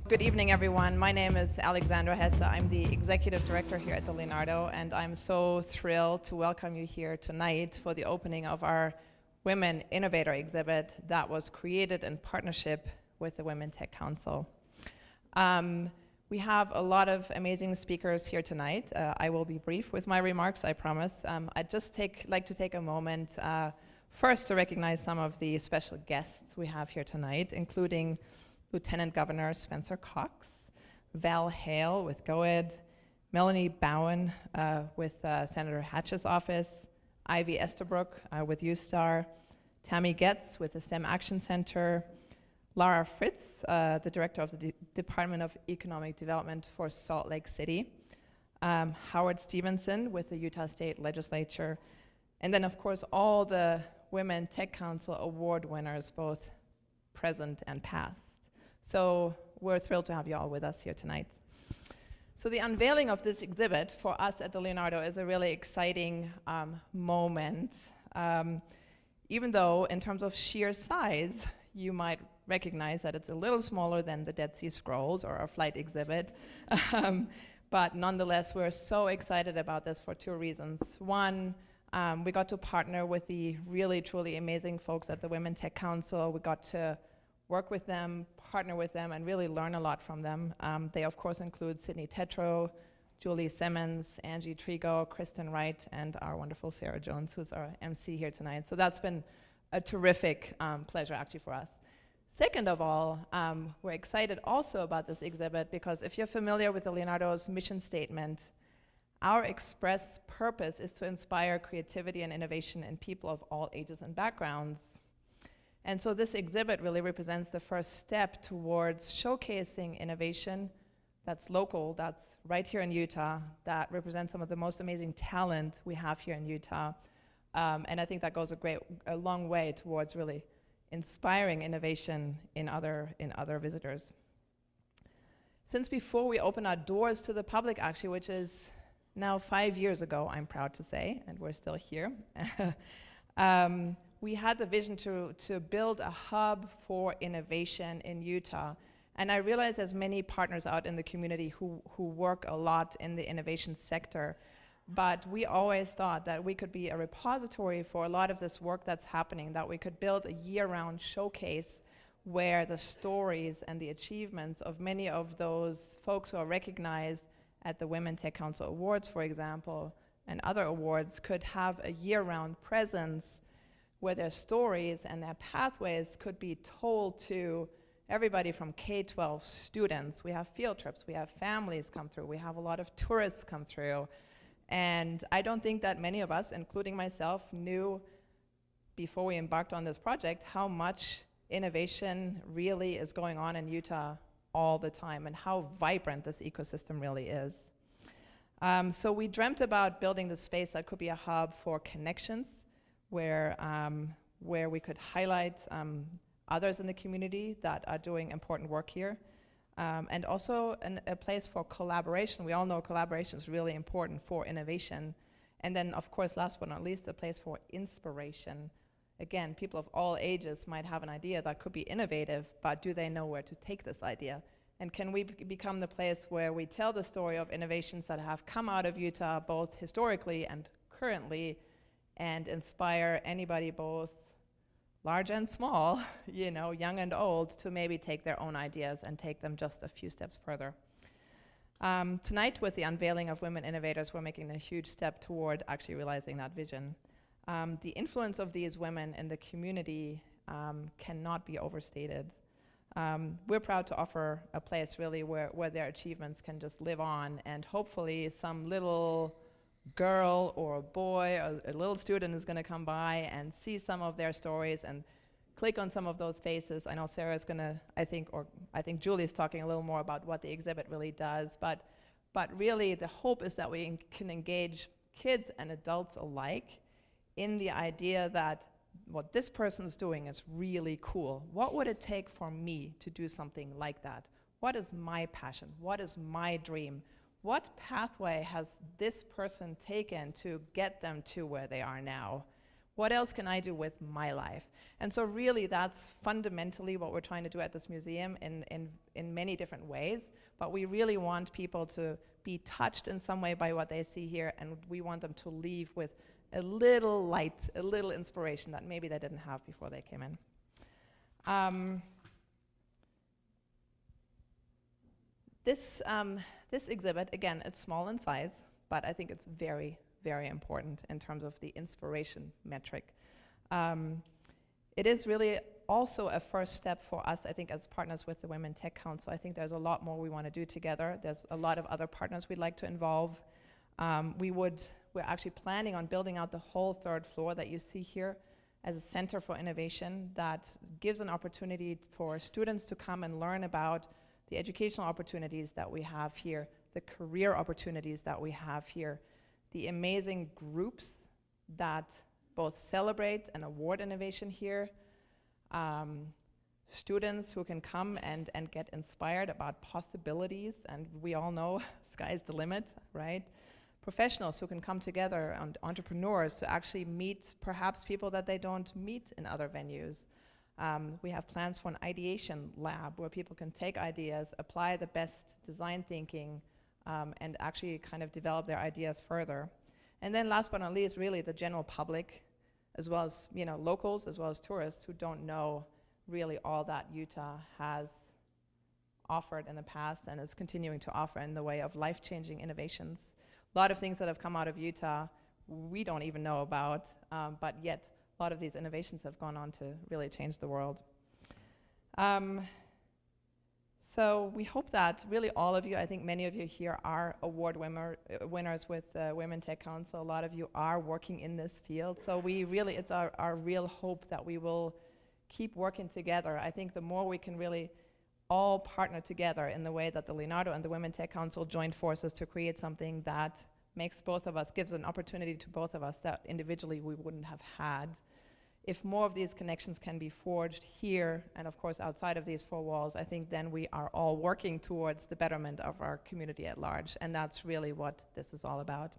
Good evening, everyone. My name is Alexandra Hesse. I'm the Executive Director here at the Leonardo, and I'm so thrilled to welcome you here tonight for the opening of our Women Innovator exhibit that was created in partnership with the Women Tech Council. We have a lot of amazing speakers here tonight. I will be brief with my remarks, I promise. I'd just like to take a moment first to recognize some of the special guests we have here tonight, including Lieutenant Governor Spencer Cox, Val Hale with GOED, Melanie Bowen with Senator Hatch's office, Ivy Estabrook with USTAR, Tammy Getz with the STEM Action Center, Lara Fritz, the Director of the Department of Economic Development for Salt Lake City, Howard Stevenson with the Utah State Legislature, and then of course all the Women Tech Council award winners, both present and past. So we're thrilled to have you all with us here tonight. So the unveiling of this exhibit for us at the Leonardo is a really exciting moment. Even though in terms of sheer size, you might recognize that it's a little smaller than the Dead Sea Scrolls or our flight exhibit. But nonetheless, we're so excited about this for two reasons. One, we got to partner with the really, truly amazing folks at the Women Tech Council. We got to work with them, partner with them, and really learn a lot from them. They, of course, include Sydney Tetro, Julie Simmons, Angie Trigo, Kristen Wright, and our wonderful Sarah Jones, who's our MC here tonight. So that's been a terrific pleasure, actually, for us. Second of all, we're excited also about this exhibit because if you're familiar with the Leonardo's mission statement, our express purpose is to inspire creativity and innovation in people of all ages and backgrounds. And so this exhibit really represents the first step towards showcasing innovation that's local, that's right here in Utah, that represents some of the most amazing talent we have here in Utah. And I think that goes a long way towards really inspiring innovation in other visitors. Since before we opened our doors to the public, actually, which is now 5 years ago, I'm proud to say, and we're still here, we had the vision to build a hub for innovation in Utah. And I realize there's many partners out in the community who work a lot in the innovation sector, but we always thought that we could be a repository for a lot of this work that's happening, that we could build a year-round showcase where the stories and the achievements of many of those folks who are recognized at the Women Tech Council Awards, for example, and other awards could have a year-round presence where their stories and their pathways could be told to everybody from K-12 students. We have field trips, we have families come through, we have a lot of tourists come through. And I don't think that many of us, including myself, knew before we embarked on this project how much innovation really is going on in Utah all the time and how vibrant this ecosystem really is. So we dreamt about building the space that could be a hub for connections, where we could highlight others in the community that are doing important work here, and also a place for collaboration. We all know collaboration is really important for innovation. And then, of course, last but not least, a place for inspiration. Again, people of all ages might have an idea that could be innovative, but do they know where to take this idea? And can we become the place where we tell the story of innovations that have come out of Utah, both historically and currently, and inspire anybody, both large and small, young and old, to maybe take their own ideas and take them just a few steps further. Tonight, with the unveiling of Women Innovators, we're making a huge step toward actually realizing that vision. The influence of these women in the community cannot be overstated. We're proud to offer a place really where their achievements can just live on, and hopefully some little girl or a boy or a little student is going to come by and see some of their stories and click on some of those faces. I know Sarah's going to, I think Julie's talking a little more about what the exhibit really does, but really the hope is that we can engage kids and adults alike in the idea that what this person's doing is really cool. What would it take for me to do something like that? What is my passion? What is my dream? What pathway has this person taken to get them to where they are now? What else can I do with my life? And so really that's fundamentally what we're trying to do at this museum in many different ways, but we really want people to be touched in some way by what they see here, and we want them to leave with a little light, a little inspiration that maybe they didn't have before they came in. This exhibit, again, it's small in size, but I think it's very, very important in terms of the inspiration metric. It is really also a first step for us, I think, as partners with the Women Tech Council. I think there's a lot more we want to do together. There's a lot of other partners we'd like to involve. We're actually planning on building out the whole third floor that you see here as a center for innovation that gives an opportunity for students to come and learn about the educational opportunities that we have here, the career opportunities that we have here, the amazing groups that both celebrate and award innovation here, students who can come and get inspired about possibilities, and we all know sky's the limit, right? Professionals who can come together, and entrepreneurs to actually meet perhaps people that they don't meet in other venues. We have plans for an ideation lab where people can take ideas, apply the best design thinking, and actually kind of develop their ideas further. And then last but not least, really the general public, as well as locals, as well as tourists who don't know really all that Utah has offered in the past and is continuing to offer in the way of life-changing innovations. A lot of things that have come out of Utah we don't even know about, but yet a lot of these innovations have gone on to really change the world. So we hope that really all of you, I think many of you here are award winners with the Women Tech Council. A lot of you are working in this field. So it's our real hope that we will keep working together. I think the more we can really all partner together in the way that the Leonardo and the Women Tech Council joined forces to create something that makes both of us, gives an opportunity to both of us that individually we wouldn't have had. If more of these connections can be forged here and of course outside of these four walls, I think then we are all working towards the betterment of our community at large, and that's really what this is all about.